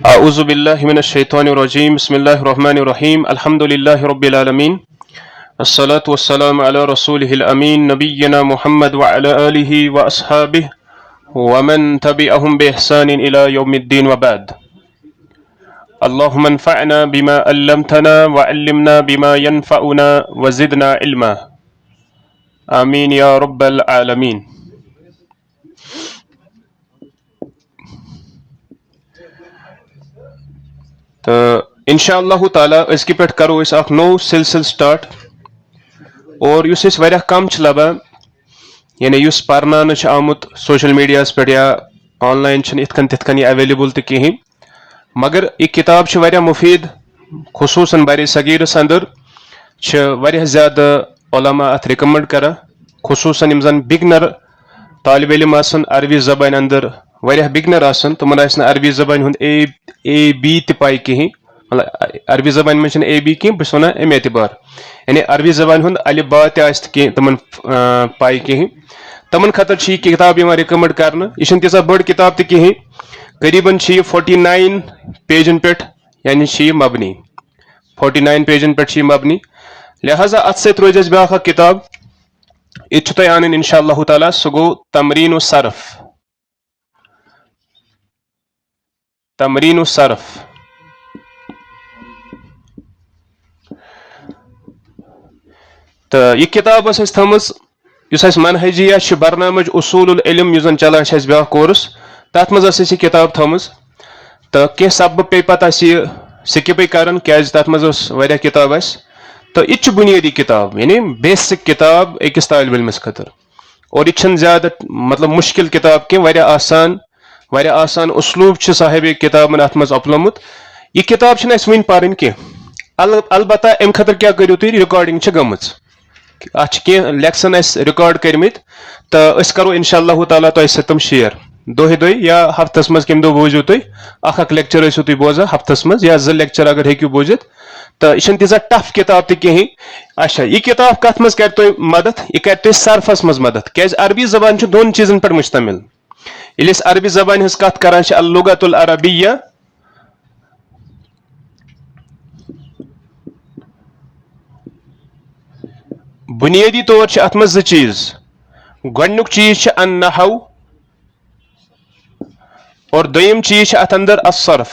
أعوذ بالله من الشيطان الرجيم بسم الله الرحمن الرحيم الحمد لله رب العالمين الصلاة والسلام على رسوله الأمين نبينا محمد وعلى آله وأصحابه ومن تبعهم بإحسان إلى يوم الدين وبعد اللهم انفعنا بما علمتنا وعلمنا بما ينفعنا وزدنا علما آمين يا رب العالمين. تو انشاء اللہ تعالیٰ اس پہ کرو اس اخ نو سلسل سٹارٹ اور اس واریاہ کم لبان یعنی اس پرنان آمت سوشل میڈیا پہ یا آن لائن اتن یہ اویلیبل تو کہین مگر یہ کتاب واریاہ مفید خصوصاً بر صغیرس اندر واریاہ زیادہ علماء ات ریکمنڈ کران خصوصاً یم زن بگنر طالب علم آسن عربی زبان اندر واریاہ بگنر آسن تمن آسن عربی زبان ہند اے بی تہ پائی کہین مطلب عربی زبان من اے بی کہیں بس ونان ام اعتبار یعنی عربی زبان ہند الف با تہ آس تمن پائی کہین تمن خاطر یہ کتاب یوان ریکمنڈ کرنا یہ تیژا بڑ کتاب تہ کہین قریباً یہ 49 پیجن پہ یعنی یہ مبنی 49 پیجن پہ یہ مبنی لہذا ات ست روز اس بیاکھ کتاب یہ تہ ان انشاء اللہ تعالیٰ سہ گو تمرین الصرف تمرین الصرف تو یہ کتاب اس تھمز اس منہجیہ برنامج اصول العلم اس زن چلان بیاکھ کورس تر مز یہ کتاب تھمز تو کی سبب پی پتہ یہ سکپے کران کیاز تر مز واریاہ کتاب اس تو یہ بنیادی کتاب یعنی بیسک کتاب اکس طالب علمس خاطر اور یہ زیادہ مطلب مشکل کتاب کی واریاہ آسان اسلوب صاحب کتاب ات مز اپلومت یہ کتاب اس ون پرن کی البتہ ام خاطر کیا کرو تھی ریکارڈنگ گمت ات کی لیکسن اس ریکارڈ کرمت تو اس کرو انشاء اللہ تعالیٰ تہ ستم شیئر دہ یا ہفتس مز کم دہ بوزو تھی اخ لیکچر ٲسِو تُہۍ بوزان ہفتس مز یا زٕ لیکچر اگر ہیٚکِو بوزِتھ تو یہ تیژا ٹف کتاب تہ کہین اچھا یہ کتاب کت مز کر تہ مدد یہ کر تہ صرفس مز مدد کیاز عربی زبان دون چیزن پہ مشتمل یل اس عربی زبان ہز کت کران اللغت العربیہ بنیادی طور ات مز چیز گۄڈنیُک چیز النحو اور دویم چیز ات اندر الصرف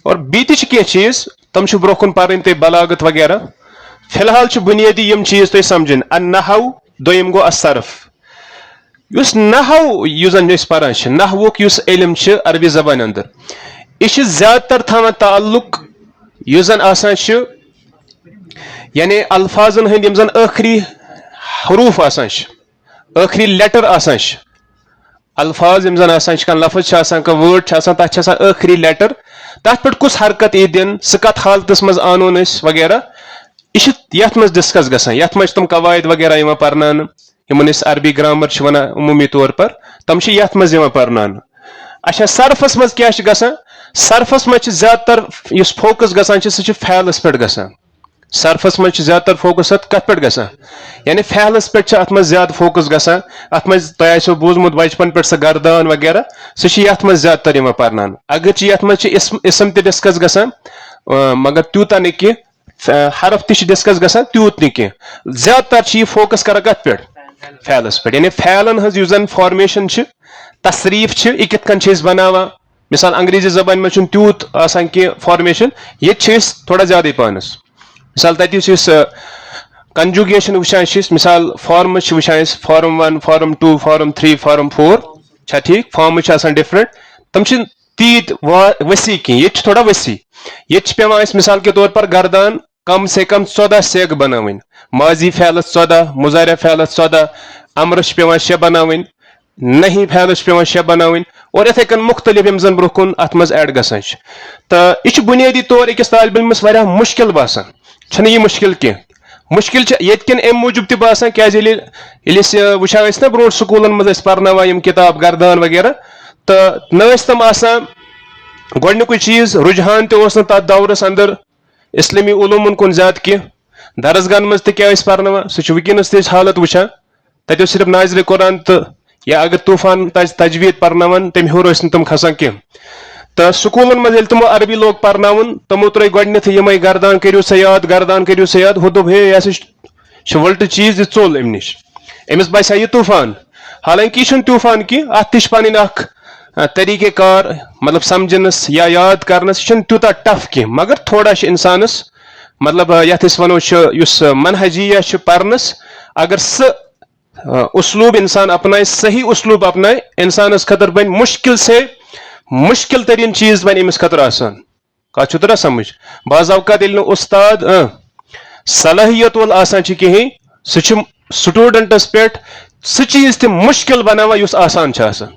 اور بیت کی چیز تم برو کن پرن تہ بلاغت وغیرہ فی الحال بنیادی یم چیز تہ سمجھن النحو دویم گو الصرف اس نحو یس زن پران نحوک اس علم عربی زبان اندر یہ زیادہ تر تھوان تعلق اس زن آسان یعنی الفاظن ہند یم زن آخری حروف آسان آخری لیٹر آسان الفاظ یم زن آسان کان لفظ کان ورڈ تک آخری لیٹر تر پہ کس حرکت ای دن سہ کت حالتس مز آنون وغیرہ یہ یت مز ڈسکس گژھان یت مز تم قواعد وغیرہ یوان پرنان یمن اس عربی گرامر ونان عمومی طور پر تم یت مز یوان پرنان اچھا صرفس مز کیا گژھان صرفس مز زیادہ تر اس فوکس گژھان سہ فعلس پہ گژھان صرفس مز زیادہ تر فوکس کت پہ گژھان یعنی فعلس پہ ات مز زیادہ فوکس گژھان ات مز تہ آسو بوزمت بچپن پہ سہ گردان وغیرہ سہ یت مز زیادہ تر یوان پرنان اگرچہ یت مز اسم تہ ڈسکس گژھان مگر تیوتہ نہ کی حرف تہ ڈسکس گژھان تیوت نہ کی زیادہ تر یہ فوکس کران کت پہ فعلس پہ یعنی فعلن ہز یس زن فارمیشن تصریف یہ کت کن بناوان مثال انگریزی زبان مز تیوت آسان کی فارمیشن یہ تھوڑا زیادہ پانس مثال تتس کنجوگیشن وچان مثال فارم وچان فارم 1 فارم 2 فارم 3 فارم 4 چھا ٹھیک فارم ڈفرنٹ تم تیت وسیع کی یہ تھوڑا وسیع یہ پیوان مثال کے طور پر گردان کم سے کم 14 سیگ بناوین ماضی فعلس 14 مضارع فعلس 14 امرس پیوان 6 بناوین نہیں فعلس پیوان 6 بناوین اور اتھے کن مختلف یم زن برو کن ات مز ایڈ گژھان تو یہ بنیادی طور اکس طالب علمس واریاہ مشکل باسان چھنہ یہ مشکل کی مشکل یت کن ام موجود تہ باسان کیاز یل وچان نا برو سکولن مز پرناوان یم کتاب گردان وغیرہ تو نہ تم آسان گۄڈنیُکُے چیز رجحان تہ اوس نہ تتھ دورس اندر اسلامی علومن کن زیادہ کی درسگاہن مز تہ کیا پرناوان سہ ونکس تہ حالت وچان تتہ صرف ناظر قرآن تو یا اگر طوفان تجوید پرناون تم ہیور ٲسۍ نہٕ تم کھسان کینٛہہ تو سکولن مز ییٚلہِ تمو عربی لوگ پرناون تمو ترٲے گۄڈنیتھ یِمے گردان کٔرِو سا یاد گردان کٔرِو سا یاد ہُہ دوٚپ ہے یہِ ہسا چھُ وٕلٹہٕ چیٖز یہِ ژوٚل امہِ نِش أمِس باسیٛو یہِ طوٗفان حالانکہِ یہِ چھُنہٕ طوٗفان کینٛہہ اتھ تہِ چھِ پنٕنۍ اکھ طریٖقہ کار مطلب سمجھنس یا یاد کرنس یہِ چھُنہٕ تیوٗتاہ ٹف کینٛہہ مگر تھوڑا چھِ انسانس مطلب یتھ أسۍ ونو چھُ یُس منہجیہ چھُ پرنس اگر سُہ اسلوب انسان اپنائے صحیح اسلوب اپنائے انسانس خطر بن مشکل سے مشکل ترین چیز بن امس خطر آسان کتھ چھُ تران سمجھ بعض اوقات ییٚلہِ نہٕ استاد صلٲحیت وول آسان چھُ کِہیٖنۍ سُہ چھُ سٹوڈنٹس پٮ۪ٹھ سُہ چیٖز تہِ مشکل بناوان یُس آسان چھُ آسان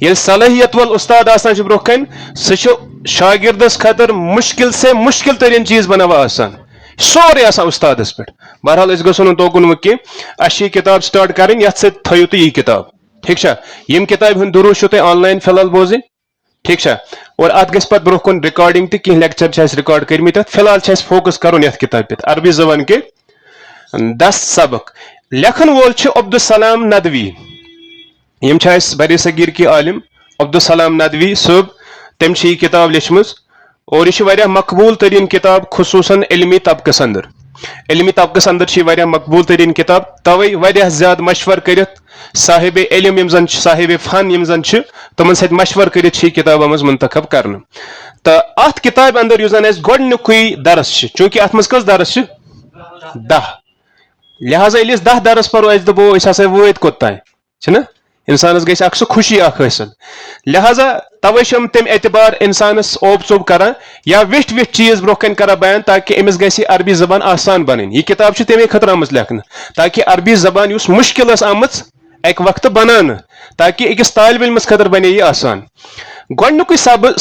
ییٚلہِ صلٲحیت وول استاد آسان چھُ برونٛہہ کنہِ سُہ چھُ شاگردس خٲطرٕ مشکل سے مشکل ترین چیٖز بناوان آسان سورُے آسان استادس پٮ۪ٹھ بہرحال أسۍ گژھو نہٕ توکُن وۄنۍ کینٛہہ اَسہِ چھِ یہِ کِتاب سٹارٹ کَرٕنۍ یتھ سۭتۍ تھٲیِو تُہۍ یہِ کِتاب ٹھیٖک چھا ییٚمہِ کِتابہِ ہُنٛد دروٗس چھُو تۄہہِ آن لاین فی الحال بوزٕنۍ ٹھیٖک چھا اور اتھ گژھِ پتہٕ برونٛہہ کُن رِکاڈِنگ تہِ کینٛہہ لیکچر چھِ اَسہِ رِکاڈ کٔرمٕتۍ اتھ فی الحال چھِ اَسہِ فوکس کرُن یتھ کِتابہِ پٮ۪ٹھ عربی زبان کے 10 سبق لیکھن وول چھُ عبدالسلام ندوی یِم چھِ اَسہِ بر صغیر کی عالم عبدالسلام ندوی صٲب تٔمۍ چھِ یہِ کِتاب لیچھمٕژ اور یہِ چھِ واریاہ مقبوٗل تریٖن کِتاب خصوٗصن علمی طبقس اندر علمی طبقس اندر چھِ یہِ واریاہ مقبوٗل تریٖن کِتاب توے واریاہ زیادٕ مشور کٔرِتھ صاحب علم یِم زن چھِ صاحب فن یِم زن چھِ تِمن سۭتۍ مشور کٔرِتھ چھِ یہِ کِتاب آمٕژ منتخب کرنہٕ تہٕ اتھ کِتابہِ اندر یُس زن اَسہِ گۄڈنیُکُے درس چھُ چوٗنکہِ اتھ منٛز کٔژ درس چھِ 10 لہٰذا ییٚلہِ أسۍ 10 درس پرو أسۍ دپو أسۍ ہسا وٲتۍ کوٚتام چھُنہ انسانس گژھِ اکھ سُہ خوشی اکھ حٲصِل لہٰذا توے چھِ یِم تمہِ اعتبار انسانس اوب ژوب کران یا ویٹھۍ ویٹھۍ چیٖز برونٛہہ کَنہِ کران بیان تاکہِ أمِس گژھِ یہِ عربی زبان آسان بنٕنۍ یہِ کِتاب چھِ تمے خٲطرٕ آمٕژ لیکھنہٕ تاکہِ عربی زبان یُس مُشکِل ٲس آمٕژ اکہِ وقتہٕ بناونہٕ تاکہِ أکِس طالبہِ علمس خٲطرٕ بنے یہِ آسان گۄڈنیُکُے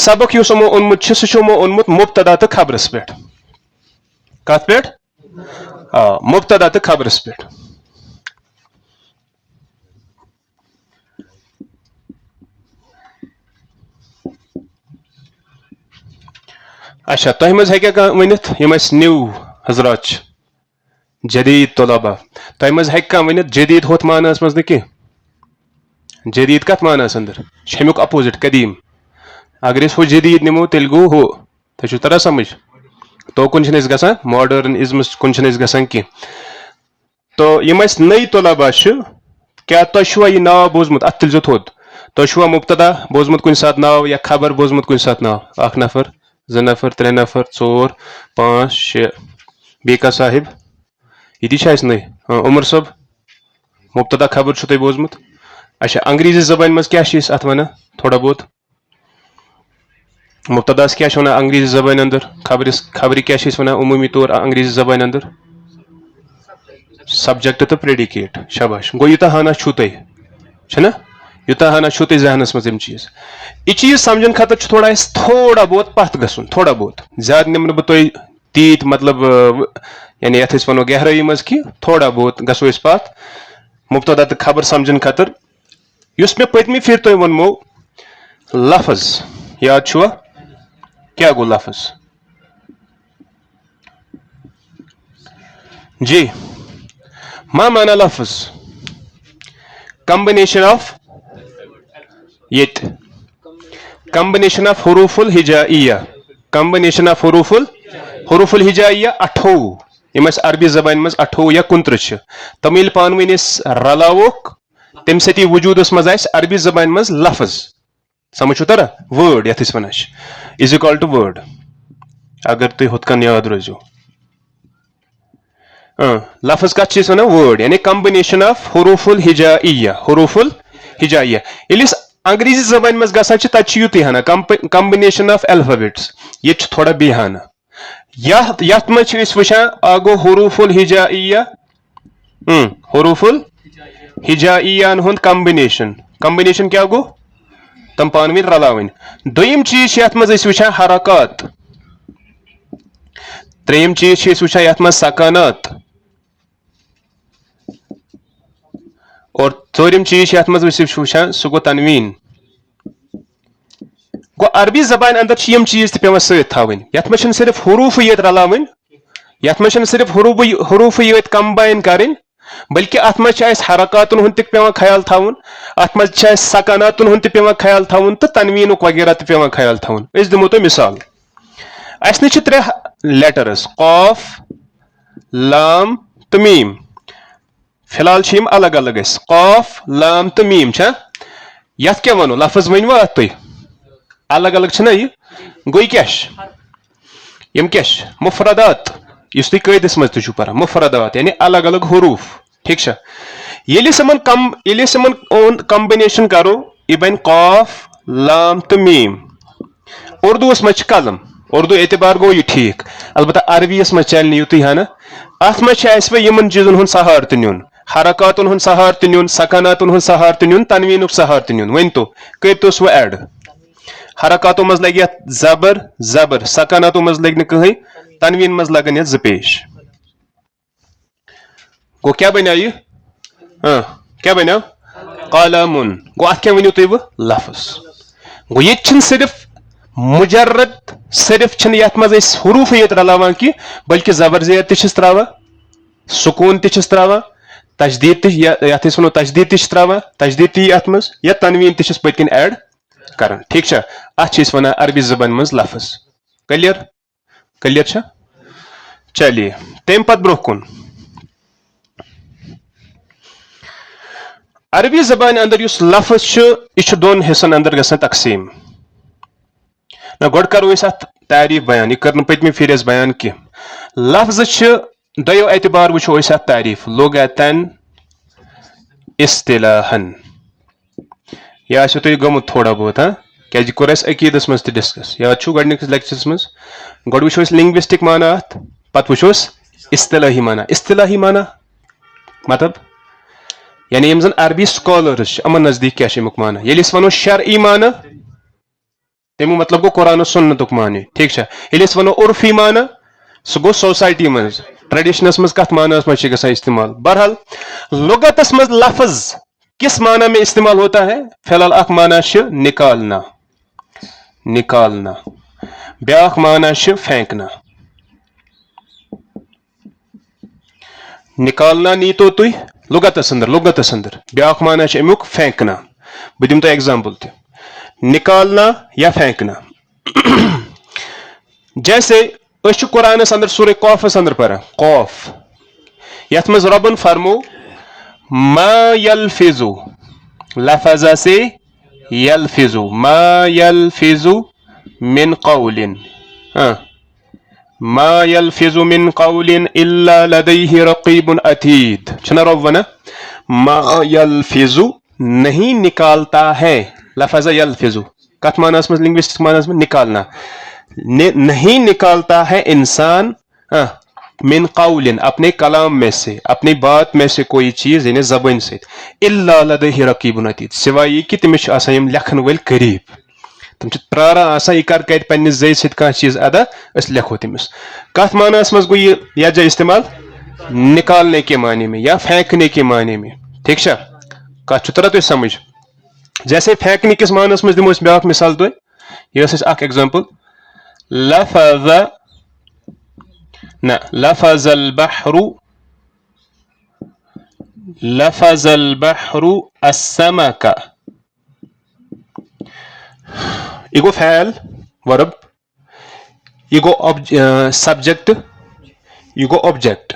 سبق یُس یِمو اوٚنمُت چھُ سُہ چھُ یِمو اوٚنمُت مبتدا تہٕ خبرس پٮ۪ٹھ کتھ پٮ۪ٹھ مبتدا تہٕ خبرس پٮ۪ٹھ اچھا تۄہہِ منٛز ہیٚکیٛاہ کانٛہہ ؤنِتھ یِم اَسہِ نِو حضرات چھِ جدیٖد طلبا تۄہہِ منٛز ہیٚکہِ کانٛہہ ؤنِتھ جدیٖد ہوٚتھ معناہس منٛز نہٕ کینٛہہ جدیٖد کتھ معناہس اندر چھِ امیُک اپوزِٹ قدیٖم اگر أسۍ ہُہ جدیٖد نِمو تیٚلہِ گوٚو ہُہ تۄہہِ چھُو تران سمجھ توکُن چھِنہٕ أسۍ گژھان ماڈٲرنِزمس کُن چھِنہٕ أسۍ گژھان کینٛہہ تو یِم اَسہِ نٔے طلبا چھِ کیٛاہ تۄہہِ چھُوا یہِ ناو بوٗزمُت اتھ تُلزیو تھوٚد تۄہہِ چھُوا مبتدا بوٗزمُت کُنہِ ساتہٕ ناو یا خبر بوٗزمُت کُنہِ ساتہٕ ناو اکھ نفر 2 نفر 3 نفر 4 5 6 بیٚیہِ کانٛہہ صاحب یہِ تہِ چھِ اَسہِ نٔے عمر صٲب مبتدا خبر چھُو تۄہہِ بوٗزمُت اچھا انگریٖزی زبانہِ منٛز کیٛاہ چھِ أسۍ اتھ ونان تھوڑا بہت مبتداس کیٛاہ چھِ ونان انگریٖزی زبانہِ اندر خبرِ کیٛاہ چھِ أسۍ ونان عموٗمی طور انگریٖزی زبانہِ اندر سبجیکٹ تہٕ پریڈِکیٹ شاباش گوٚو یوٗتاہ ہنا چھُو تۄہہِ چھُنہ یوٗتاہ ہنا چھُو تۄہہِ ذہنس منٛز یِم چیٖز یہِ چیٖز سمجھن خٲطرٕ چھُ تھوڑا اَسہِ تھوڑا بہت پتھ گژھُن تھوڑا بہت زیادٕ نِمہٕ نہٕ بہٕ تُہۍ تیٖتۍ مطلب یعنی یتھ أسۍ ونو گہرٲیی منٛز کینٛہہ تھوڑا بہت گژھو أسۍ پتھ مبتدا تہٕ خبر سمجھن خٲطرٕ یُس مےٚ پٔتمہِ پھِرِ تۄہہِ ووٚنمو لفظ یاد چھُوا کیٛاہ گوٚو لفظ جی ما معنی لفظ combination of ییٚتہِ combination of حروف الہجائیہ combination of حروف الہجائیہ 28 یِم اَسہِ عربی زبانہِ منٛز 28 یا 29 چھِ تِم ییٚلہِ پانہٕ ؤنۍ أسۍ رلاووکھ تمہِ سۭتۍ یی وجوٗدس منٛز آسہِ عربی زبانہِ منٛز لفظ سمجھ چھُو تران وٲڈ یتھ أسۍ ونان چھِ از اِکوال ٹُو وٲڈ اگر تُہۍ ہُتھ کٔنۍ یاد روزِو لفظ کتھ چھِ أسۍ ونان وٲڈ یعنی کمبنیشن آف حروف الہجائیہ ییٚلہِ أسۍ انگریٖزی زبانہِ منٛز گژھان چھِ تتہِ چھِ یُتُے ہنا کمبنیشن آف الفابیٹس ییٚتہِ چھُ تھوڑا بیٚیہِ ہنا یتھ منٛز چھِ أسۍ وٕچھان اکھ گوٚو حروف الہجائیہ حروف الہجائیہن ہُنٛد کمبنیشن کیٛاہ گوٚو تِم پانہٕ ؤنۍ رلاوٕنۍ دوٚیِم چیٖز چھِ یتھ منٛز أسۍ وٕچھان حرکات ترٛیٚیِم چیٖز چھِ أسۍ وٕچھان یتھ منٛز سکانات اور ژوٗرِم چیٖز چھِ یتھ منٛز أسۍ وٕچھان سُہ گوٚو تنویٖن گوٚو عربی زبانہِ اندر چھِ یِم چیٖز تہِ پیٚوان سۭتۍ تھاوٕنۍ یتھ منٛز چھِنہٕ صرف حروفٕے یٲتۍ رلاوٕنۍ یتھ منٛز چھِنہٕ صرف حروفٕے یٲتۍ کمباین کرٕنۍ بلکہ ات مز حرکاتن ہند تہ پیوان خیال تھاون ات مز سکاناتن ہند تہ پیوان خیال تھاون تو تنوینک وغیرہ تہ پیوان خیال تھاون اس دمو تو مثال اس نش ترے لیٹرز قاف لام تو میم فی الحال یم الگ الگ اس قاف لام تو میم چھا یت کیا ونو لفظ ونوا ات تھی الگ الگ چھنا یہ گوئی کیاش یم کیاش مفردات اس تھی قیدس مز تھی پران مفردات یعنی الگ الگ حروف ٹھیک چھا یلی سمن کمبینیشن کرو یہ بن قاف لام تو میم اردو اس مز قلم اردو اعتبار گو یہ ٹھیک البتہ عربی اس مز چلنی یوتی ہے نا ات مز یمن چیزن ہند سہار تہ نیون حرکاتن ہند سہار تہ نیون سکاناتن ہند سہار تہ نیون تنوینک سہار تہ نیون ون تو کرتوس وہ ایڈ حرکاتوں مز لگی زبر زبر سکاناتوں مز لگ کہیں تنوین مز لگن یہ زپیش گو کیا بنیا یہ ہاں کیا بنیا قلمن گو ات کیا ونیو تھی وہ لفظ گو یہ چھن صرف مجرد صرف چھن یت مز حروف یت رلاوان کی بلکہ زبر زیر تشس تراوا سکون تشس تراوا تجدید یت ونو تجدید تش تراوا تجدید تی ات مز یا تنوین تشس پت کن ایڈ کران ٹھیک چھا ات ونان عربی زبان مز لفظ کلیئر کلیئر چھا چلیے تم پت برو کن عربی زبان اندر اس لفظ یہ دون حصن اندر گژھان تقسیم نا گۄڈٕ کرو أسۍ اتھ تعریف بیان یہ کر پتمہِ پھر اس بیان کی لفظ دۄیو اعتبار وٕچھو أسۍ اتھ تعریف لغتن اصطلاحن یہ آسیو تۄہہِ گوٚمُت تھوڑا بہت ہاں کیازِ کوٚر اسہِ عقیدس منٛز تہِ ڈسکس یاد چھُو گۄڈنِکِس لیکچرس منٛز گۄڈٕ وٕچھو أسۍ لنگوسٹک معنی اتھ پتہٕ وٕچھو أسۍ اصطلاحی معنی مطلب یعنی یم زن عربی سکالرز یمن نزدیک کیا امیک معنی ییٚلہِ أسۍ ونو شرعی معنی تمیُک مطلب گو قرآن و سنتُک معنی ٹھیک چھا ییٚلہِ أسۍ ونو عرفی معنی سُہ گو سوسائٹی مز ٹریڈیشنس مز کت معنیس مز گژھان استعمال بہرحال لغتس مز لفظ کس معنی میں استعمال ہوتا ہے فی الحال اخ معنی نکالنا نکالنا بیاکھ معنی پھینکنا نکالنا نیتو تھی لغتس اندر بیاکھ معنی امیک پھینکنا بہ دم تہ ایگزامپل تہ نکالنا یا پھینکنا جیسے اس قرآنس اندر سورہ قافس اندر پڑھا قاف یت مز ربن فرمو ما یلفظو لفظ سے یلفظو ما یلفظو من قول ما یلفظ من قول الا لدیہ رقیب عتید چھنا رب ونا ما یلفظ نہیں نکالتا ہے لفظ یلفظ کت معنیس مز لنگوسٹک معنیس میں نکالنا نہیں نکالتا ہے انسان من قول اپنے کلام میں سے اپنی بات میں سے کوئی چیز یعنی زبان سے الا لدیہ رقیب عتید سوائے یہ کہ تمس آسان یم لکھن ول قریب تم ترارا آسان یہ کر پنس زی ست کھانا چیز ادا اس لکھو تمس کت معنیس مز گو یہ یجا استعمال نکالنے کے معنی میں یا پھینکنے کے معنی میں ٹھیک چھا کت ترا تھی سمجھ جیسے پھینکنے کس معنیس مز دمو بیاکھ مثال تھی یہ اخ ایگزامپل لفظ البحر السمك یہ گو فعل ورب یہ گو سبجیکٹ یہ گو آبجیکٹ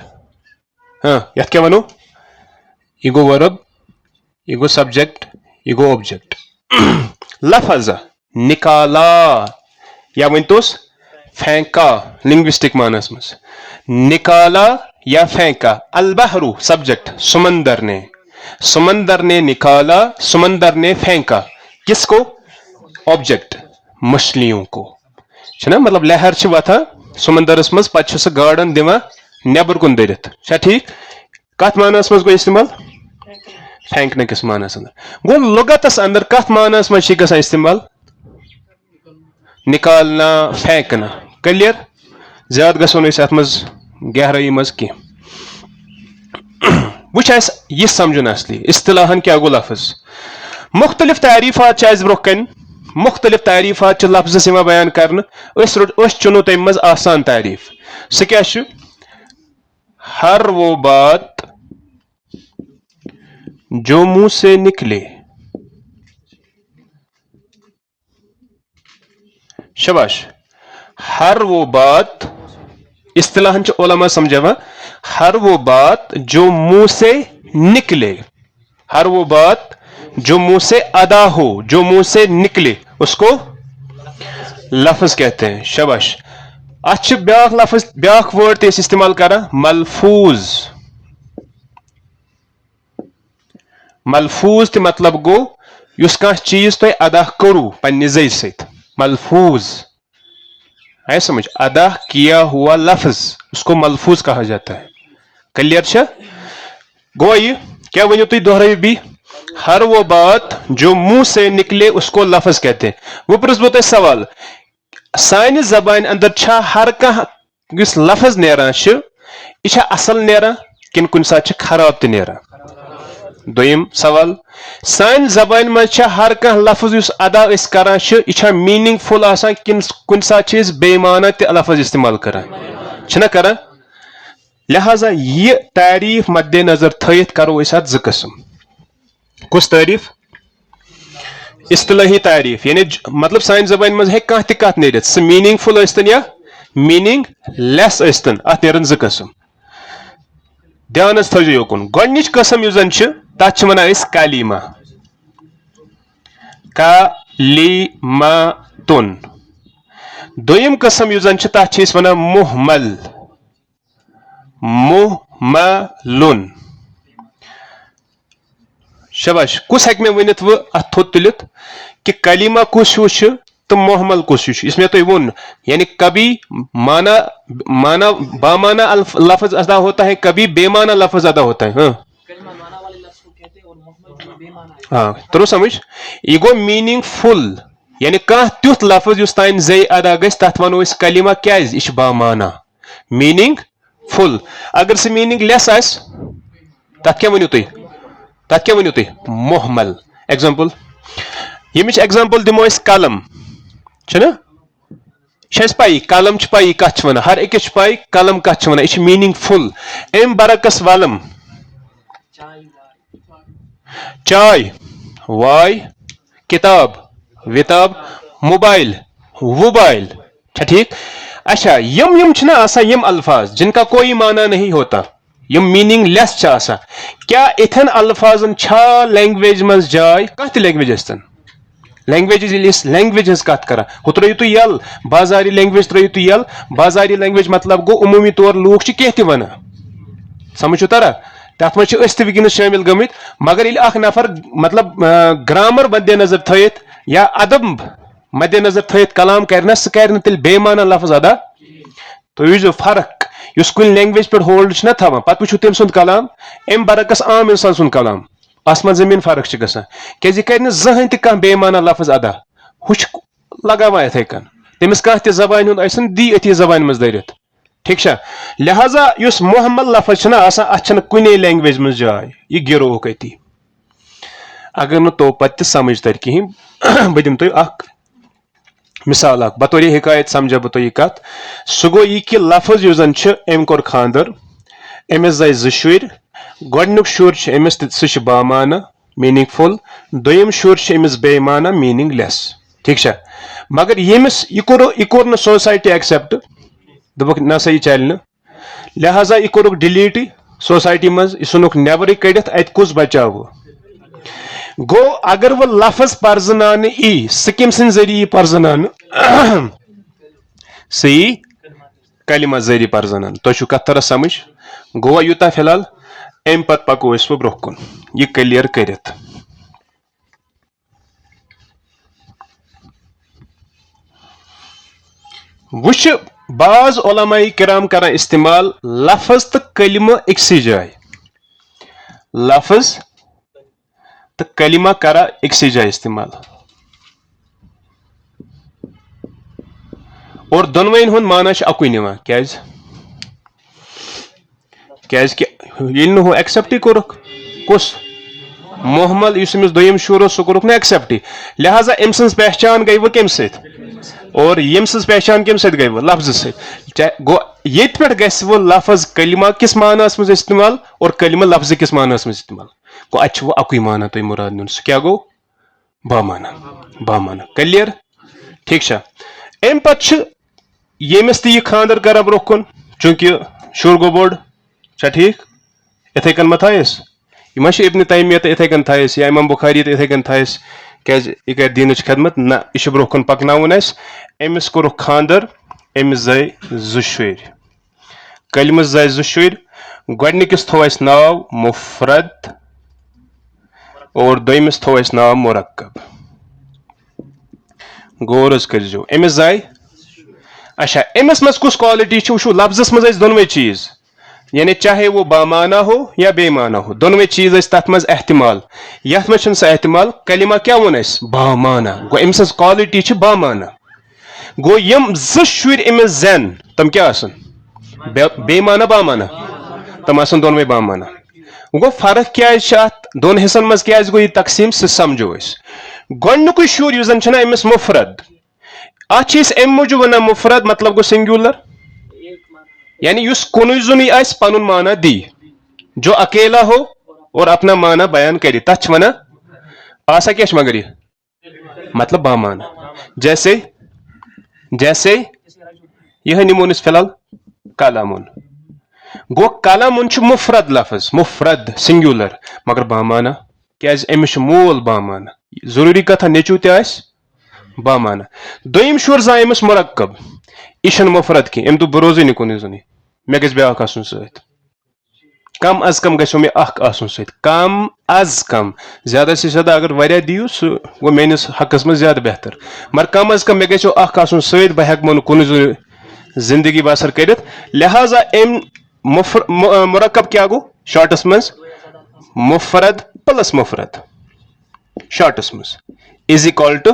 یت کیا ونو یہ گو ورب یہ گو سبجیکٹ یہ گو آبجیکٹ لفظ نکالا یا ونتوس پھینکا لنگوسٹک معنیس مز نکالا یا پھینکا البحر سبجیکٹ سمندر نے نکالا سمندر نے پھینکا کس کو آبجیکٹ مچھلیوں کو چھنا مطلب لہر چھ وتھان سمندرس مز پتہ سہ گاڈن دِوان نیبر کن دٔرِتھ چھا ٹھیک کت معنیس مز گو استعمال پھینکنے کس معنیس اندر گو لغتس اندر کت معنیس مز چھ گژھان استعمال نکالنا پھینکنا کلیئر زیادہ گژھو نہٕ أسۍ اتھ مز گہرائی مز کی وچ اس یہ سمجھن اصلی اصطلاحن کیا گو لفظ مختلف تعریفات اس برو کن مختلف تعریفات لفظ یوان بیان کرنے اس چنو تم مز آسان تعریف سہ کیا ہر وہ بات جو منہ سے نکلے. شباش. ہر وہ بات اصطلاحاً علماء سمجھا ہر وہ بات جو منہ سے نکلے, ہر وہ بات جو منہ سے ادا ہو, جو منہ سے نکلے اس کو لفظ کہتے ہیں. شباش. اچھا بیاکھ لفظ بیاکھ ورڈ تے استعمال کرا ملفوظ. ملفوظ تے مطلب گو یس کانٛہہ چیز تُہۍ ادا کرو پننہِ زَبہِ سۭتۍ. ملفوظ ہے سمجھ, ادا کیا ہوا لفظ اس کو ملفوظ کہا جاتا ہے. کلیئر چھا؟ گو یہ کیا ونیو تُہۍ دہرٲیِو بھی ہر وہ بات جو منہ سے نکلے اس کو لفظ کہتے ہیں. وہ پرٛژھ بہٕ تۄہہِ سوال, سانہِ زبانہِ اندر چھا ہر کانٛہہ یُس لفظ نیران چھُ یہِ چھا اصل نیران کِنہٕ کُنہِ ساتہٕ چھِ خراب تہِ نیران؟ دوٚیِم سوال, سانہِ زبانہِ منٛز چھا ہر کانٛہہ لفظ یُس ادا أسۍ کران چھِ یہِ چھا میٖنِنٛگ فُل آسان کِنہٕ کُنہِ ساتہٕ چھِ أسۍ بے معنی تہِ لفظ استعمال کران, چھِنا کران؟ لہذا یہ تعریف مد نظر تھٲیِتھ کرو أسۍ اتھ زٕ قٕسم. کُس تعریف؟ اصطلاحی تعریف, یعنی مطلب سانہِ زبانہِ منٛز ہیٚکہِ کانٛہہ تہِ کتھ نیرِتھ سُہ میٖنِنٛگ فُل ٲسۍتن یا میٖنِنٛگ لیس ٲسۍتن, اتھ نیرن زٕ قٕسم. دھیانس تھٲیزو یوکُن. گۄڈنِچ قٕسم یُس زن چھِ تتھ چھِ ونان أسۍ کلیمہ. کلیماتُن. دوٚیِم قٕسم یُس زن چھِ تتھ چھِ أسۍ ونان مُہمل. مُہملُن. شباش. کُس ہیٚکہِ مےٚ ؤنِتھ وۄنۍ اتھ تھوٚد تُلِتھ کہ کلیمہ کُس ہیوٗ چھُ تہٕ محمل کُس ہیوٗ چھُ؟ یُس مےٚ تۄہہِ ووٚن یعنی کبھی مانا بامانا لفظ ادا ہوتا ہے, کبھی بے معنی لفظ ادا ہوتا ہے. ہاں ترو سمجھ. یہ گو میٖنِنٛگ فُل, یعنی کانٛہہ تیُتھ لفظ یُس تانۍ زے ادا گژھِ تتھ ونو أسۍ کلیمہ. کیازِ؟ یہِ چھُ بامانا, میٖنِنٛگ فُل. اگر سُہ میٖنِنٛگ لیس آسہِ تتھ کیٛاہ ؤنِو تُہۍ؟ تتھ کیٛاہ ؤنِو تُہۍ؟ محمل. ایگزامپل ییٚمِچ ایگزامپل دِمو أسۍ قلم, چھُنہ؟ یہِ چھِ اَسہِ پَیی قلم چھِ پَیی کتھ چھِ ونان, ہر أکِس چھِ پَے قلم کتھ چھِ ونان, یہِ چھِ میٖنِنٛگ فُل. اَمہِ برعکس ولم چاے, واے, کتاب, وتاب, موبائل, ووبائل. اچھا ٹھیک. اچھا یم چھِنہ آسان یم الفاظ جن کا کوئی معنی نہیں ہوتا, یم میٖنِنٛگ لیس چھِ آسان, کیا اِتھٮ۪ن الفاظن چھا لینگویج منٛز جاے؟ کانٛہہ تہِ لینگویج ٲسۍتن. لینگویجز ییٚلہِ أسۍ لینگویج ہٕنٛز کتھ کران ہُہ ترٲیِو تُہۍ یل, بازاری لینگویج ترٲیِو تُہۍ یل. بازاری لینگویج مطلب گوٚو عموٗمی طور لوٗکھ چھِ کینٛہہ تہِ ونان, سمجھ چھُ تران؟ تتھ منٛز چھِ أسۍ تہِ وٕنکیٚنس شٲمِل گٔمٕتۍ. مگر ییٚلہِ اکھ نفر مطلب گرامر مدِ نظر تھٲیِتھ یا ادب مدِ نظر تھٲیِتھ کلام کرِ نہ, سُہ کرِ نہٕ تیٚلہِ بے معنی لفظ ادا. تُہۍ وٕچھزیو فرق یُس کُنہِ لینگویج پٮ۪ٹھ ہولڈ چھُنہ تھاوان, پتہٕ وٕچھِو تٔمۍ سُنٛد کلام, امہِ برعکس عام انسان سُنٛد کلام, آسمان زمیٖن فرق چھِ گژھان. کیازِ یہِ کرِ نہٕ زٕہٕنۍ تہِ کانٛہہ بے معنی لفظ ادا. ہُہ چھُ لگاوان یِتھٕے کٔنۍ, تٔمِس کانٛہہ تہِ زبانہِ ہُنٛد ٲسِن دی أتھی زبانہِ منٛز دٔرِتھ. ٹھیک چھا؟ لہذا یُس محمل لفظ چھُنہ آسان اتھ چھنہٕ کُنے لینگویج منٛز جاے, یہِ گِرووُکھ أتی. اگر نہٕ تو پتہٕ تہِ سمجھ تر کِہیٖنۍ بہٕ دِمہٕ تۄہہِ اکھ مثال اکھ بطور حکایت سمجھا بہٕ تۄہہِ یہِ کتھ. سُہ گوٚو یہِ کہِ لفظ یُس زن چھُ أمۍ کوٚر خاندر, أمِس زاے زٕ شُرۍ. گۄڈنیُک شُر چھُ أمِس تہٕ سُہ چھُ بامانا میٖنِنٛگ فُل, دوٚیِم شُر چھُ أمِس بے معنی میٖنِنٛگ لیس. ٹھیک چھا؟ مگر ییٚمِس یہِ کوٚر نہٕ سوسایٹی ایکسپٹ, دوٚپُکھ نہ سا یہِ چلہِ نہٕ, لہذا یہِ کوٚرُکھ ڈِلیٖٹٕے سوسایٹی منٛز, یہِ ژھُنُکھ نٮ۪برٕے کٔڑِتھ, اَتہِ کُس بچاوٕ؟ گوٚو اگر وۄنۍ لفظ پرزناونہٕ ای, سُہ کٔمۍ سٕنٛدِ ذٔریعہٕ یی پرزناونہٕ؟ سُہ یی کلمہ ذٔریعہٕ پرزناونہٕ. تۄہہِ چھُو کتھ تران سمجھ؟ گوٚوا یوٗتاہ فِلحال, امہِ پتہٕ پکو أسۍ وۄنۍ برونٛہہ کُن یہِ کلیر کٔرِتھ. وٕچھ بعض علماء کرام کران استعمال لفظ تہٕ کلمہٕ أکسٕے جایہِ, لفظ تہٕ کلمہ کران أکسٕے جایہِ استعمال, اور دۄنوٕنۍ ہُنٛد معنی چھُ اکُے نِوان. کیازِ؟ کیازکہِ ییٚلہِ نہٕ ہُہ ایکسپٹٕے کوٚرُکھ, کُس محمل یُس أمِس دوٚیِم شُر اوس سُہ کوٚرُکھ نہٕ ایکسپٹٕے, لہذا أمۍ سٕنٛز پہچان گٔے وۄنۍ کمہِ سۭتۍ؟ اور ییٚمہِ سٕنٛز پہچان کمہِ سۭتۍ گٔے وۄنۍ؟ لفظہٕ سۭتۍ. گوٚو ییٚتہِ پٮ۪ٹھ گژھِ وۄنۍ لفظ کلمہ کِس معنیَس منٛز استعمال اور کلمہ لفظ کِس معنیَس منٛز استعمال. گو اچھا وہ اکوئی مانا تو مراد نیون سہ کیا گو بامانا بامانا کلیئر ٹھیک چھا ام پتہ یمس تہ یہ خاندر کران برو کن چونکہ شر گو بوڑ چھا ٹھیک اتھے کن ما تھایس یہ ما ابن تیمیہ تہ اتھے کن تھایس یا امام بخاری تہ اتھے کن تھایس کیاز یہ کر دینچ خدمت نہ یہ برو کن پکناون اس امس کورک خاندر امس زاے زٕ شُرۍ کلمس زاے زٕ شُرۍ گۄڈنِکِس تھوو اس ناو مفرد اور دویمس تھوو اس ناو مرکب غور حظ کرزیو امس زاے اچھا امس مز کس کوالٹی چھ وچھو لفظس مز اس دونوے چیز یعنی چاہے وہ بامانا ہو یا بے مانا ہو دونوے چیز اس تتھ مز احتمال یتھ مز چھن سا احتمال کلمہ کیا ون اس بامانا گو امس از کوالٹی چھ بامانا گو یم زٕ شُرۍ امس زین تم کیا آسن بے مانا بامانا تم آسن دونوے بامانا گو فرق کیا ات دون حصن مز کیا گو یہ تقسیم سہ سمجھو اس گۄڈنیُکُے شُر یُس زن چھنا امس مفرد اتھ ام موجود ونان مفرد مطلب گو سنگولر یعنی یس کن زنی آس پن مانا دی جو اکیلا ہو اور اپنا مانا بیان کرے تتھ ونان آسا کیا مگر یہ مطلب بامانا جیسے جیسے یہ نمون اس فی الحال کلامن گو کلامن چھ مفرد لفظ مفرد سنگولر مگر بامانا کیاز امس مول بامانا ضروری کتھا نیچو تہ آس بامانا دویم شُر زاے امس مرکب یہ مفرد کی ام دپ بہ روزے نہ کُنُے زوٚنٕے مےٚ گژھِ بیٛاکھ آسُن سۭتۍ کم از کم گژھو مےٚ اکھ آسُن سۭتۍ کم از کم زیادہ سے زیادہ اگر واریاہ دِیِو سُہ گوٚو میٲنِس حقس منٛز زیادٕ بہتر مگر کم از کم مےٚ گژھو اکھ آسُن سۭتۍ بہٕ ہٮ۪کہٕ نہٕ کُنُے زوٚنٕے زندگی بسر کٔرِتھ لہذا ام مرکب کیا گو شارٹس منٛز مفرد پلس مفرد شارٹس منٛز از اکول ٹو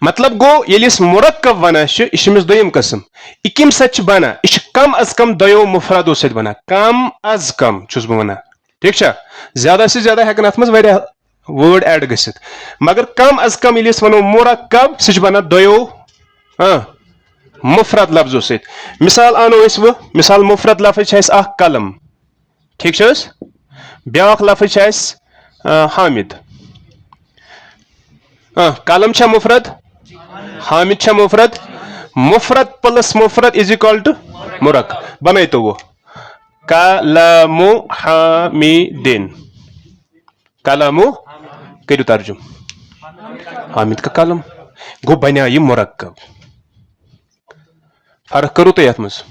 مطلب گو ییٚلہِ أسۍ مرکب ونان چھِ یہِ چھِ أمِس دوٚیِم قٕسم یہِ کمہِ سۭتۍ چھِ بنان یہِ چھِ کم از کم دۄیو مفردو سۭتۍ بنان کم از کم چھُس بہٕ ونان ٹھیک چھا زیادہ سے زیادہ ہٮ۪کن اتھ منٛز واریاہ وٲڈ ایڈ گٔژھِتھ مگر کم از کم ییٚلہِ أسۍ ونو مرکب سُہ چھُ بنان دۄیو مفرد لفظو سۭتۍ مثال انو أسۍ وۄنۍ مثال مفرد لفظ چھِ اسہِ اکھ قلم ٹھیک چھِ حظ بیٛاکھ لفظ چھِ اسہِ حامد قلم چھا مفرد حامد چھا مفرد مفرد پلس مفرد از اکول ٹو مرکب بنٲیتو وہ کلام حامدین کلام کٔرِو ترجم حامد کا قلم گو بنیٛا یہِ مرکب فرق کرو تُہۍ یتھ منٛز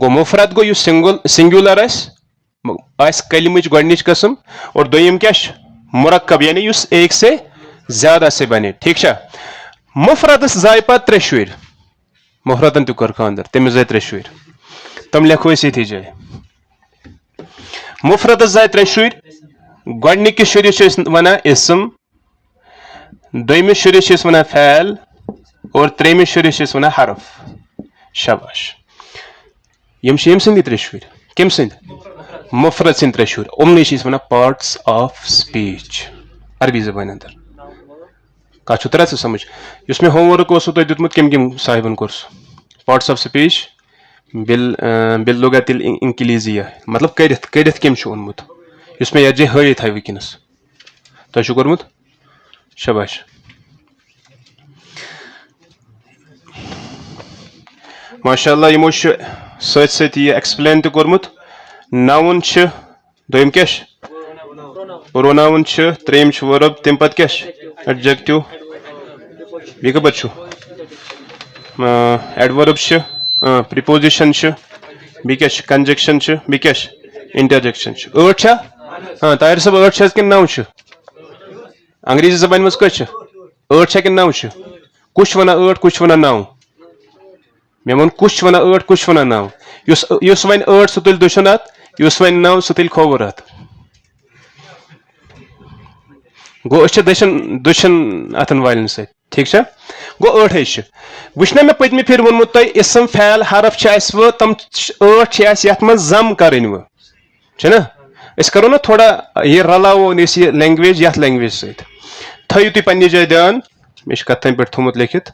گو مفرد گو یُس سنگولر آسہِ کلمٕچ گۄڈنِچ قسم اور دوٚیِم کیاہ چھُ مرکب یعنی یُس ایک سے زیادہ سے بنے ٹھیک چھا مفردس زاے پتہٕ ترٛےٚ شُرۍ مفردن تہِ کوٚر خاندر تٔمِس زاے ترٛےٚ شُرۍ تِم لیکھو أسۍ ییٚتھی جایہِ مفردس زاے ترٛےٚ شُرۍ گۄڈنِکِس شُرِس چھِ أسۍ ونان اسم دوٚیمِس شُرِس چھِ أسۍ ونان فعل اور ترٛیٚیمِس شُرِس چھِ أسۍ ونان حرف شاباش یم چھِ ییٚمہِ سٕنٛدی ترٛےٚ شُرۍ کٔمۍ سٕنٛدۍ مفرد سٕنٛدۍ ترٛےٚ شُرۍ یِمنٕے چھِ أسۍ ونان پارٹس آف سپیچ عربی زبانہِ انٛدر کتھ چھُ تران ژٕ سمجھ یُس مےٚ ہوم ورک اوسو تۄہہِ دیُتمُت کٔمۍ کٔمۍ صاحبن کوٚر سُہ پارٹس آف سپیچ باللغت الانگلیزیہ مطلب کٔرِتھ کٔرِتھ کٔمۍ چھُ اوٚنمُت یُس مےٚ یتھ جایہِ ہٲیِتھ ہاے وٕنکیٚنس تۄہہِ چھُو کوٚرمُت شاباش ماشاء اللہ یِمو چھُ سۭتۍ سۭتۍ یہِ ایکسپلین تہِ کوٚرمُت ناوُن چھِ دوٚیِم کیاہ چھِ پروناوُن چھِ ترٛیٚیِم چھُ ؤرب تمہِ پتہٕ کیاہ چھِ ایڈجکٹِو بیٚیہِ کَپٲرۍ چھُ ایڈؤرب چھِ پرٛپوزِشن چھِ بیٚیہِ کیاہ چھِ کنجکشن چھِ بیٚیہِ کیاہ چھِ انٹرجکشن چھِ ٲٹھ چھا طاہر صٲب ٲٹھ چھِ حظ کِنہٕ نو چھِ انگریزی زبانہِ منٛز کٔژ چھِ ٲٹھ چھا کِنہٕ نو چھِ کُس چھُ ونان ٲٹھ کُس چھُ ونان نو مےٚ ووٚن کُس چھُ ونان ٲٹھ کُس چھُ ونان نو یُس وۄنۍ ٲٹھ سُہ تُلہِ دٔچھُن ہاتھ یُس وۄنۍ نو سُہ تُلہِ کھووُر ہاتھ گوٚو أسۍ چھِ دٔچھُن اتھن والٮ۪ن سۭتۍ ٹھیک چھا گوٚو ٲٹھے چھِ وٕچھ نا مےٚ پٔتمہِ پھِرِ ووٚنمُت تۄہہِ اسم فعل حرف چھِ اسہِ وۄنۍ تِم ٲٹھ چھِ اسہِ یتھ منٛز ضم کرٕنۍ وۄنۍ چھُنہ أسۍ کرو نا تھوڑا یہِ رلاوون أسۍ یہِ لینگویج یتھ لینگویج سۭتۍ تھٲیِو تُہۍ پننہِ جایہِ دیان مےٚ چھُ کتھ تانۍ پٮ۪ٹھ تھوٚمُت لیکھِتھ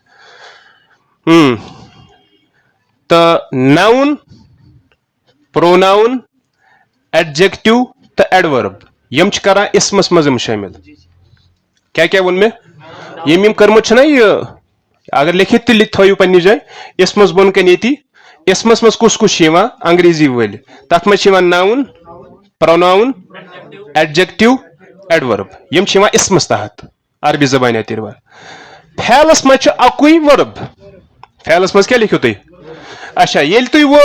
تہٕ ناوُن پروناوُن ایڈجکٹِو تو ایڈورب یم کران اسمس مز شامل کیا ون میں یم کرمت یہ اگر لکھت تھو پنہ جائے اسمس بن کن یہ اسمس مز کس انگریزی ول terms noun pronoun adjective adverb یم اسمس تحت عربی زبان تروا فعلس مز اکوئی ورب فعلس مز کیا لکھو تھی اچھا یل تھی وہ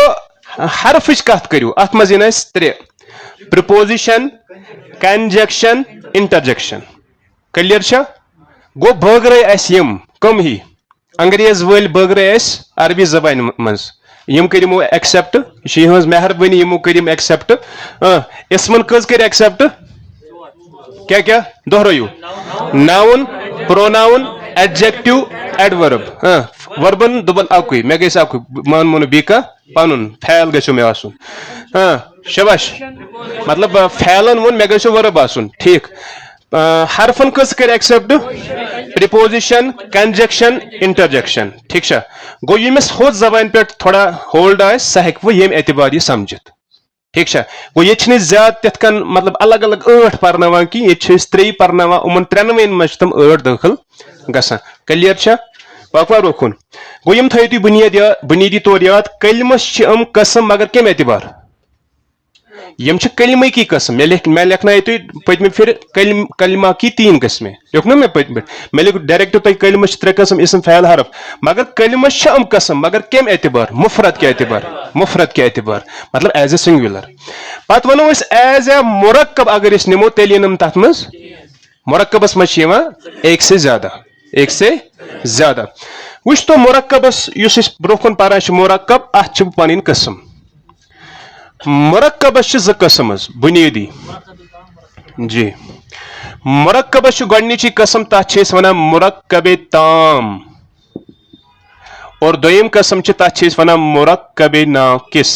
حرفچ کت کرو ات مز ترے پرپوزیشن کنجکشن انٹرجیکشن کلیئر چھا گو بٲگرٲے اس یم کم ہی انگریز ول بٲگرٲے اس عربی زبان مز یم کرمو ایکسپٹ یہ ہز مہربانی یمو کرم ایکسپٹ اسمن کز کر ایکسپٹ کیا دہرائیو ناؤن پروناؤن ایڈجیکٹو ایڈورب وربن دبن اکوئی مے گژھِ اکوئی مان مونو بی کا پنن فعل گژھو مے آسن شباش مطلب فعلن ون مے گژھو ورب آسن ٹھیک حرفن کز کر ایکسپٹ پریپوزیشن کنجکشن انٹرجیکشن ٹھیک چھا گو یمس ہوت زبان پہ تھوڑا ہولڈ آس سہ ہیکو یم اعتبار یہ سمجھت ٹھیک چھا گو یہ زیادہ تت کن مطلب الگ الگ 8 پرنوان کی یہ 3 پرنوان امن 93 مجھ تم 8 داخل گسان کلیئر چھا پاکوا روکن گو یم تھو تھی بنیادی طور یاد کلمس قسم مگر کم اعتبار یم کلمہ کی قسم میں لکھنا تھی پتم پھر کلمہ کی 3 قسمیں لکھ نا میں پتم میں لکھ ڈائریکٹ تھی کلمس 3 قسم اسم فعل حرف مگر کلمس قسم مگر کم اعتبار مفرد کے اعتبار مطلب ایز اے سنگولر پتہ ونو ایز اے مرکب اگر اس نمو تیل نم تر مز مرکبس مز ایک سے زیادہ وچ تو مرکبس اس برو کن پاران مرکب ات پن قسم مرکبس 2 قسم بنیادی جی مرکبس گۄڈنِچی قسم تتھ ونان مرکب تام اور دویم قسم تتھ ونان مرکب ناقص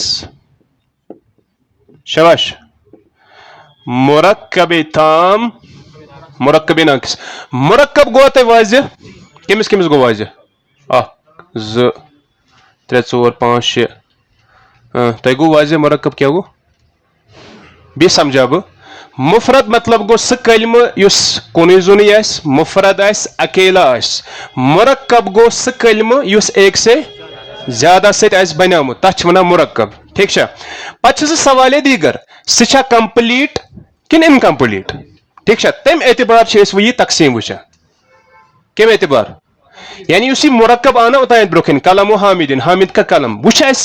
شباش مرکب تام مرکب ناقص مرکب گو تہ واضح کمس گو واضح 1 2 3 4 5 6 تہ گو واضح مرکب کیا گو بی سمجھا بہ مفرد مطلب گو سہ کلمہ یس کُنُے زوٚنٕے آسہِ مفرد آسہِ اکیلا آسہِ مرکب گو سہ کلمہ یس ایک سے زیادہ سۭتۍ آسہِ بنیومُت تتھ چھِ ونان مرکب ٹھیک چھا پتہٕ چھُ سُہ سوالے دیگر سہ چھا کمپلیٹ کن انکمپلیٹ ٹھیک چھا تمہِ اعتبار چھِ أسۍ وۄنۍ یہِ تقسیٖم وٕچھان کمہِ اعتبار یعنی اس مرکب آنا اوتان برکن قلم و حامدن حامد کا قلم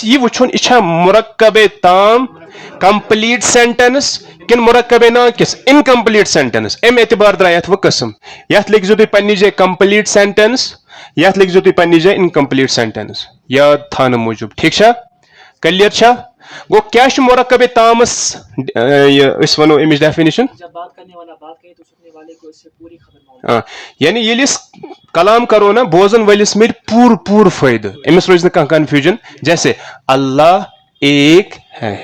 یہ وچھن یہ مرکب تام کمپلیٹ سینٹنس کن مرکب ناقص انکمپلیٹ سینٹنس ام اعتبار درا یت و قسم یت لکھزو تھی پنہ جائے کمپلیٹ سینٹنس یت لکھزو تھی پنہ جائے انکمپلیٹ سینٹنس یاد تھانے موجود ٹھیک چھا کلیئر چھا گو کیا مرکب تامس اس ونو امچ ڈیفینیشن یعنی یل کلام کرو نا بوزن ولس مل پور فائدہ امس روز نا کنفیوژن جیسے اللہ ایک ہے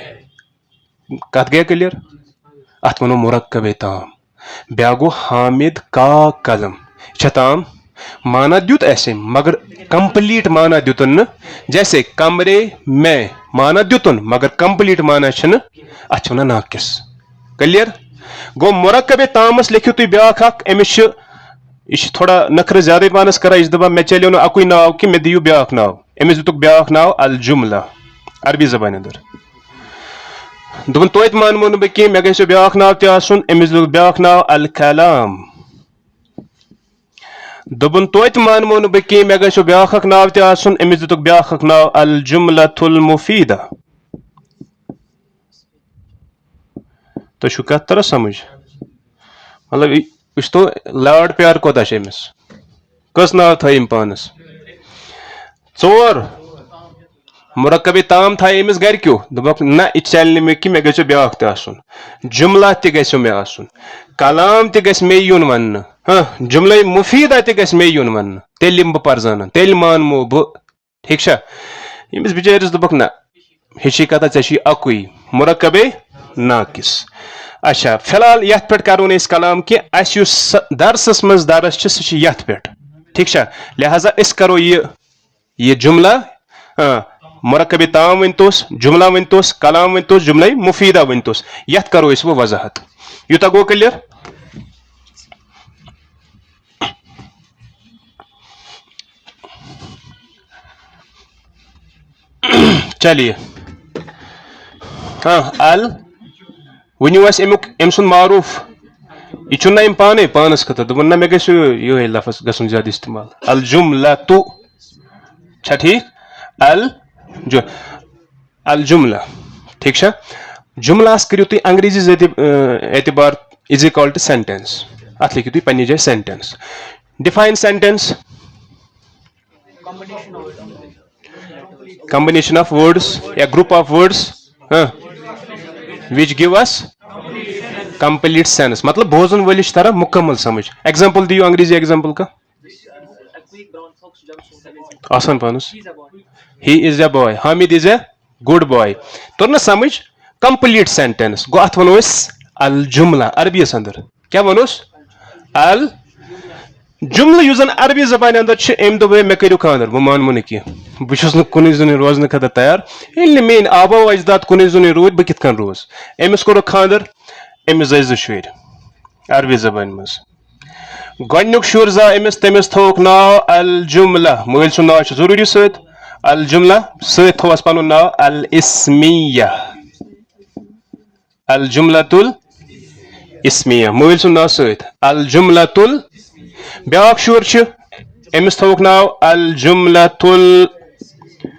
کت گیا کلیئر ات ونو مرکب تام بیا گو حامد کا قلم تام مانا دیت ایسے مگر کمپلیٹ مانا دیتن جیسے کمرے میں مانا دیتن مگر کمپلیٹ مانا ات ونان ناقص کلیئر گو مرکب تامس لکھو تھی بیاکھ امس یہ تھوڑا نخر زیادہ پانس کران یہ دپان مے چلیو نا اکوئی ناو کہ مے دیو بیاکھ ناو امس دتک بیاکھ ناو الجملہ عربی زبان اندر دپن توتہ مانمو نہ بہ کی مے گژھِ بیاکھ ناو تہ آسن امس دتک بیاکھ ناو الکلام دپن توتہ مانمو نہ بہ کی مے گژھِ بیاکھ ناو تہ آسن امس دتک بیاکھ ناو الجملۃ المفیدہ تو چھو کتھ طرح سمجھ مطلب اس تو لاڈ پیار کوتا امس کس ناو تھم پانس 4 مرکب تام تھا امس گرکیو دپک نہ یہ چلہ مے کہ مے گژھِ بیاکھ تہ آسن جملہ تہ گژھِ مے آسن کلام تہ گژھِ مے یُن وننہٕ جملہ مفیدہ تہ گژھِ مے یُن وننہٕ تیٚلہِ یِمہٕ بہٕ پرزانن تیٚلہِ مانمو بہٕ ٹھیک چھا ییٚمِس بِچٲرِس دوٚپُکھ نہ ہیٚچھی کتھا ژےٚ چھُے اکُے مرکب ناقص اچھا فی الحال یتھ پہ کرو اس کلام کہ اس یس درسس مز درس سہ یت پہ ٹھیک چھا لہذا اس کرو یہ جملہ مرکب تام ونتوس جملہ ونتوس کلام ونتوس جملہ مفیدہ ونتوس یت کرو اس وہ وضاحت یوتا گو کلیئر چلیے ہاں ال ونیو اس امیک ام سن معروف یہ چھنا ام پانے پانس خطر دپن نا مے گژھِ یہ لفظ گژھن زیادہ استعمال الجملۃ چھا ٹھیک الجملہ ٹھیک چھا جملہس کریو تھی انگریزی اعتبار از اکول ٹو سینٹینس ات لکھو تھی پنہ جائے sentence define sentence combination of words a group of words which give us complete sense مطلب بوزن ولش طرح مکمل سمجھ ایگزامپل دیو انگریزی ایگزامپل کا آسان پانس he is a boy Hamid is a good boy تو نا سمجھ complete sentence گو ات ونو اس الجملہ عربی اس اندر کیا ونوس جملہ یس زن عربی زبان اندر ام دے مے کرو خاندر بہ مانو نہ کی بہس کن زن روزن خاطر تیار یل میری آبا و اجداد کن زن رود بہ کت کن روز امس کور خاندر امس زی زٕ شُرۍ عربی زبان مز گۄڈنیُک شُر زا امس تمس تھوک ناو الجملہ مٲلۍ سُنٛد ناو چھُ ضروٗری سۭتۍ الجملہ سۭتۍ تھوس پنُن ناو الاسمیہ الجملۃ الاسمیہ مٲلۍ سُنٛد ناو سۭتۍ الجملۃ بیاکھ شُر چھُ امس تھوک ناو الجملۃ الفعلیہ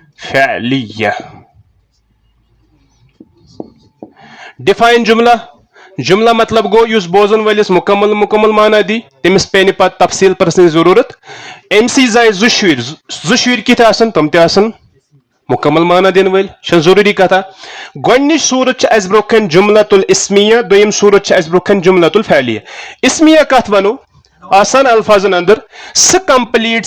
ڈیفائن جملہ جملہ مطلب گو یس بوزن ولس مکمل معنی دی تمس پہ پتہ تفصیل پرسن ضرورت ام سی زائ زٕ شُرۍ کتھ آسن تم تہ آسن مکمل معنی دن ول چھ ضروری کتھا گۄڈنِچ صورت چھ اس برونٛہہ جملۃ الاسمیہ دوٚیِم صورت چھ اس برونٛہہ جملۃ الفعلیہ اسمیہ کتھ ونو آسان الفاظن اندر سہ کمپلیٹ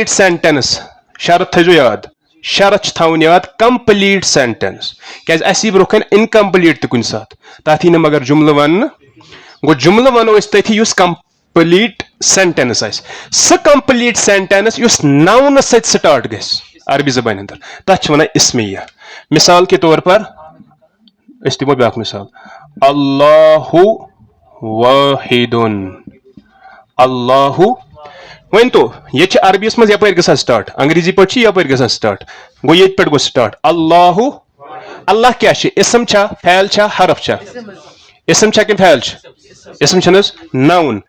سینٹینس شرط تھو یاد شرط تھاون یاد کمپلیٹ سینٹینس کیاز اسی برونٛہہ انکمپلیٹ تہ کُنہِ سات تتھ یی نہٕ مگر جملہ ون گو جملہ ونو أسۍ تٔتھی یُس کمپلیٹ سینٹینس آسہِ سہ کمپلیٹ سینٹینس یُس ناونس سۭتۍ سٹارٹ گژھِ عربی زبان اندر تتھ چھِ ونان اسمیہ مثال کے طور پر أسۍ دِمو بیاکھ مثال اللہ واحد اللہ ون تو یہ عربی مز یپر گا سٹارٹ انگریزی پہ یپر گا سٹارٹ گو یہ پہ گو سٹارٹ اللہ اللہ کیا اسم چھا فعل چھا حرف چھا اسم چھا کہ فعل اسم چھنس ناؤن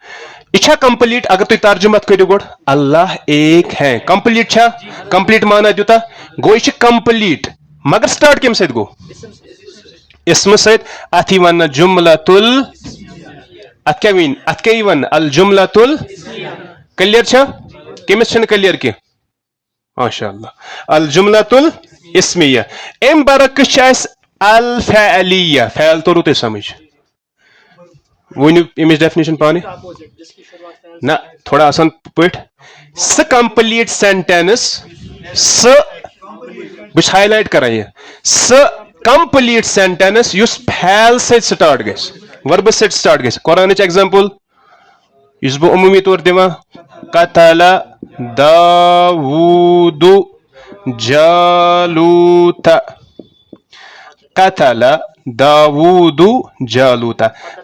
یہ کمپلیٹ اگر تھی ترجمت کرو گوڑ اللہ ایک ہے کمپلیٹ چھا کمپلیٹ مانا دیتا گو یہ کمپلیٹ مگر سٹارٹ کم سۭتۍ گو اسم سۭتۍ اتھ یی وننہٕ جملۃ ات کیا ون الجملۃ کلیئر چھا کمس چھنہٕ کلیئر کی ماشاء اللہ الجملۃ الاسمیہ ام برعکس چھ اس الفعلیہ فعل توٚرو تۄہہِ سمجھ ؤنِو امِچ ڈیفنیشن پانے نہ تھوڑا آسان پٲٹھۍ سہ کمپلیٹ سینٹینس سہ بہٕ ہائی لائٹ کران یہ سہ کمپلیٹ سینٹینس یُس فعل سۭتۍ سٹارٹ گژھِ وربس سۭتۍ سٹارٹ گژھِ قرآنٕچ ایگزامپل یُس بہٕ عموٗمی طور دِوان قتل داوود جالوت قتل داوود جالوت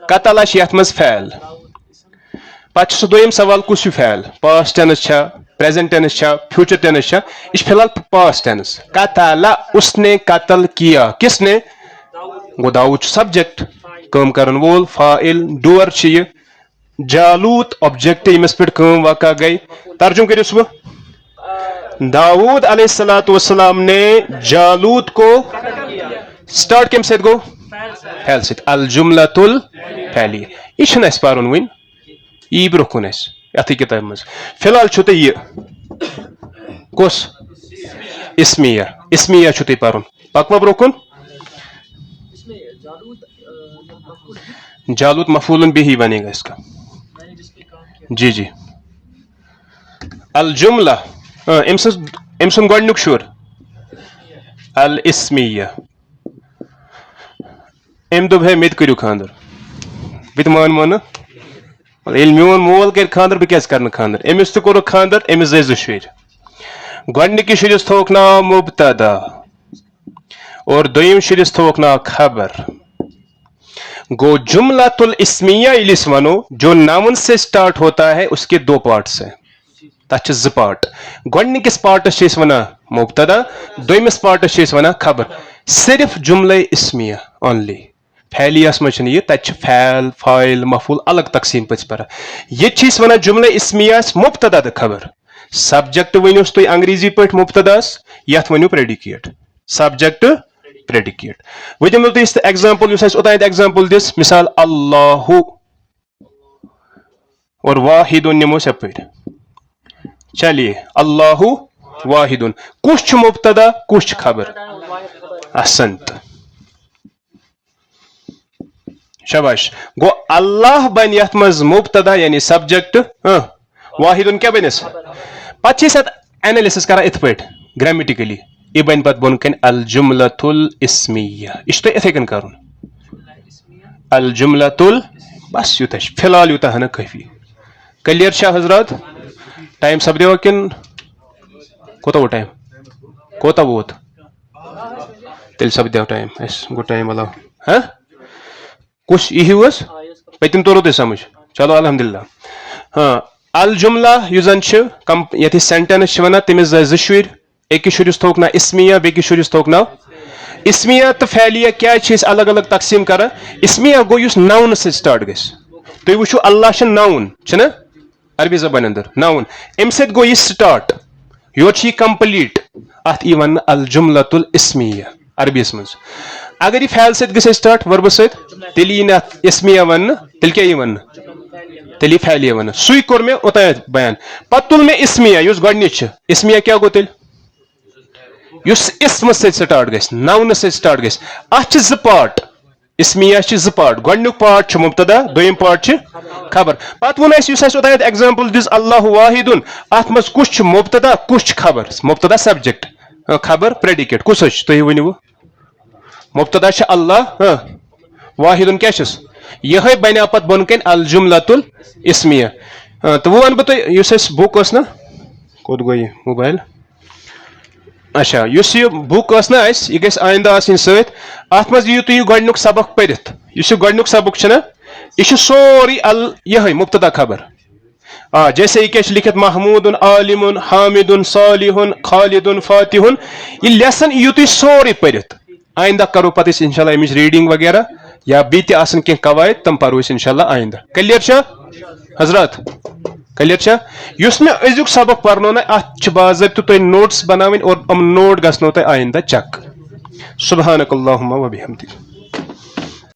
قتل چھ یتھ منٛز فعل پتہٕ چھُ سُہ دوٚیِم سوال کُس چھُ فعل پاسٹ ٹینس چھا پریزنٹ ٹینس چھا فیوچر ٹینس چھا یہ فی الحال پاسٹ ٹینس قتل اس نے قتل کیا کس نے گو داؤد سبجیکٹ کٲم کرن وول فاعل ڈور چھ یہ جالوت آبجیکٹ یمس پہ کٲم واقع گئی ترجم کریس بہ داؤد علیہ الصلوۃ والسلام نے جالوت کو سٹارٹ کم سۭتۍ گو فعل سۭتۍ الجملۃ الفعلیہ یہ چھنہٕ اَسہِ پرُن وۄنۍ یی برونٛہہ کُن اَسہِ یتھٕے کتابہِ منٛز فی الحال چھُو تۄہہِ یہِ کُس اسمیہ چھُو تۄہہِ پرُن پکوا برونٛہہ کُن جالوت مفعول به بنے گا اس کا جی جی الجملہ ام سن گۄڈنیُک شُر الاسمیہ ام دوٚپ ہے مےٚ تہِ کٔرِو خاندر بہٕ تہِ مانہٕ نہٕ ییٚلہِ میون مول کرِ خاندر بہٕ کیازِ کرٕ نہٕ خاندر أمِس تہِ کوٚرُکھ خاندر أمِس زٲے زٕ شُرۍ گۄڈنِکِس شُرِس تھووُکھ ناو مبتدا اور دوٚیِم شُرِس تھووُکھ ناو خبر. گو جملۃ الاسمیہ ییٚلہِ أسۍ وَنو جو ناؤن سے سٹارٹ ہوتا ہے اس کے دو پارٹس ہیں. تَتھ چھِ زٕ پارٹ. گۄڈنِکِس پارٹس چھِ أسۍ وَنان مبتدا, دوٚیمِس پارٹس چھِ أسۍ وَنان خبر. صرف جملے اسمیہ اونلی. فعلیہس منٛز چھُنہٕ یہِ, تَتہِ چھِ فعل فاعل مفعول الگ تقسیٖم پٔتۍ پَران. ییٚتہِ چھِ أسۍ وَنان جملے اسمیہس مبتدا تہٕ خبر. سبجیکٹ ؤنِوس تُہۍ انگریزی پٲٹھۍ مبتداس, یتھ ؤنِو پریڈِکیٹ. سبجیکٹ پریڈِکیٹ. وۄنۍ دِمو تۄہہِ أسۍ ایگزامپل یُس اَسہِ اوٚتانۍ ایگزامپل دِژ, مثال اللہ اور واحدun نِموس یپٲرۍ. چلیے اللہ واحدun, کُس چھُ مبتدا کُس چھُ خبر؟ احسنت, شاباش. گو اللہ بنہِ یتھ منٛز مبتدا یعنی سبجیکٹ, واحدun کیٛاہ بنٮ۪س؟ پتہٕ چھِ أسۍ اتھ اینالسس کران یِتھ پٲٹھۍ گریمٹِکلی. یہِ بنہِ پتہٕ بۄن کَنہِ الجملۃ الاسمیہ. یہِ چھُ تۄہہِ یِتھٕے کٔنۍ کرُن. الجملۃ بس یوٗتاہ چھُ فی الحال, یوٗتاہ ہنا کٲفی. کلیر چھا حضرات؟ ٹایم سپدیوا کِنہٕ کوٗتاہ گوٚو ٹایم؟ کوٗتاہ ووت؟ تیٚلہِ سپدیو ٹایم, اَسہِ گوٚو ٹایم علاوٕ. ہاں کُس یہِ ہیوٗ حظ؟ پٔتِم توٚرو تۄہہِ سمجھ؟ چلو الحمدللہ. ہاں الجملہ یُس زن چھُ یتھ أسۍ سینٹینس چھِ وَنان, تٔمِس زاے زٕ شُرۍ. أکِس شُرِس تھووُکھ ناو اسمیہ, بیٚکِس شُرِس تھووُکھ ناو اسمیہ تہٕ فعلیہ. کیٛازِ چھِ أسۍ الگ الگ تقسیٖم کران؟ اسمیہ گوٚو یُس ناونہٕ سۭتۍ سٹارٹ گژھِ. تُہۍ وٕچھِو اللہ چھُ ناوُن چھُنہ عربی زبانہِ انٛدر ناوُن, اَمہِ سۭتۍ گوٚو یہِ سٹارٹ, یورٕ چھِ یہِ کمپلیٖٹ. اتھ یی وننہٕ الجملۃ الاسمیہ عربیس منٛز. اگر یہِ فعل سۭتۍ گژھِ سٹارٹ وربہٕ سۭتۍ, تیٚلہِ یی نہٕ اتھ اسمیہ وننہٕ, تیٚلہِ کیٛاہ یی وننہٕ؟ تیٚلہِ یی فعلیہ وننہٕ. سُے کوٚر مےٚ اوٚتانۍ بیان. پتہٕ تُل مےٚ اسمیہ یُس گۄڈنِچ چھِ. اسمیہ کیٛاہ گوٚو تیٚلہِ؟ یُس اسمہٕ سۭتۍ سٹارٹ گژھِ, ناونہٕ سۭتۍ سٹارٹ گژھِ. اتھ چھِ زٕ پارٹ, اسمیہ چھِ زٕ پارٹ. گۄڈنیُک پارٹ چھُ مبتدا, دوٚیِم پارٹ چھِ خبر. پتہٕ ووٚن اَسہِ یُس اَسہِ اوٚتانۍ ایگزامپل دِژ اللہ واحدun, اتھ منٛز کُس چھُ مبتدا کُس چھُ خبر؟ مبتدا سبجیکٹ, خبر پریڈِکیٹ. کُس حظ چھُ تُہۍ ؤنِو؟ مبتدا چھُ اللہ, واحدun کیٛاہ چھُس؟ یِہے بنیو پتہٕ بۄن کَنہِ الجملۃ الاسمیہ. تہٕ وۄنۍ وَنہٕ بہٕ تۄہہِ یُس اَسہِ بُک ٲس نا, کوٚت گوٚو یہِ موبایل؟ اچھا, یُس یہِ بُک ٲس نا اَسہِ, یہِ گژھِ آیندہ آسٕنۍ سۭتۍ. اتھ منٛز یِیِو تُہۍ یہِ گۄڈنیُک سبق پٔرِتھ. یُس یہِ گۄڈنیُک سبق چھُنہ, یہِ چھُ سورُے یِہے مبتدا خبر. جیسے یہِ کیٛاہ چھُ لیکھِتھ محموٗدun عالمُن حامدun صالحun خالدun فاتحun. یہِ لیسن یِیِو تُہۍ سورُے پٔرِتھ. آیندہ کرو پتہٕ أسۍ انشاء اللہ امِچ ریڈنگ وغیرہ, یا بیٚیہِ تہِ آسن کینٛہہ قواعد تِم پرو أسۍ انشاء اللہ آیندہ. کلیر چھا حضرات؟ کلیر چھا؟ یُس مےٚ أزیُک سبق پرنو نا, اتھ چھِ باضٲبطہٕ تۄہہِ نوٹس بناوٕنۍ اور یِم نوٹ گژھنو تۄہہِ آیندہ چیک. سبحانک اللہم وبحمدک.